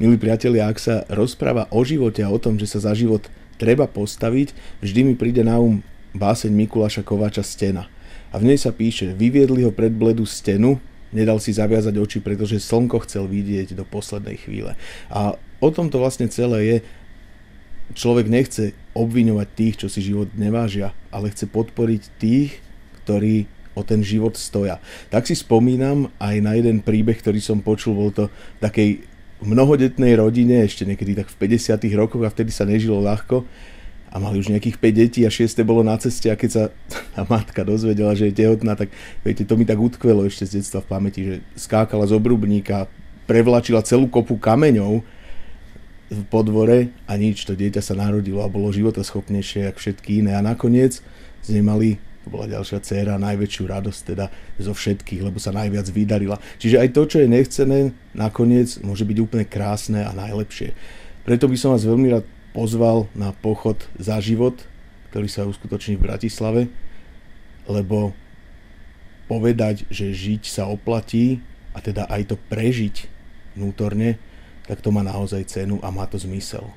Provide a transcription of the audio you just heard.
Milí priatelia, ak sa rozpráva o živote a o tom, že sa za život treba postaviť, vždy mi príde na báseň Mikuláša Kováča Stena. A v nej sa píše: vyviedli ho pred bledú stenu, nedal si zaviazať oči, pretože slnko chcel vidieť do poslednej chvíle. A o tom to vlastne celé je. Človek nechce obviňovať tých, čo si život nevážia, ale chce podporiť tých, ktorí o ten život stoja. Tak si spomínam aj na jeden príbeh, ktorý som počul, bol to v takej mnohodetnej rodine, ešte niekedy tak v 50. rokoch, a vtedy sa nežilo ľahko a mali už nejakých 5 detí a 6. bolo na ceste, a keď sa tá matka dozvedela, že je tehotná, tak viete, to mi tak utkvelo ešte z detstva v pamäti, že skákala z obrubníka, prevlačila celú kopu kameňov po dvore a nič, to dieťa sa narodilo a bolo životaschopnejšie ako všetky iné a nakoniec z nej mali, to bola ďalšia dcéra, najväčšiu radosť teda zo všetkých, lebo sa najviac vydarila. Čiže aj to, čo je nechcené, nakoniec môže byť úplne krásne a najlepšie. Preto by som vás veľmi rád pozval na pochod za život, ktorý sa uskutoční v Bratislave, lebo povedať, že žiť sa oplatí a teda aj to prežiť vnútorne, tak to má naozaj cenu a má to zmysel.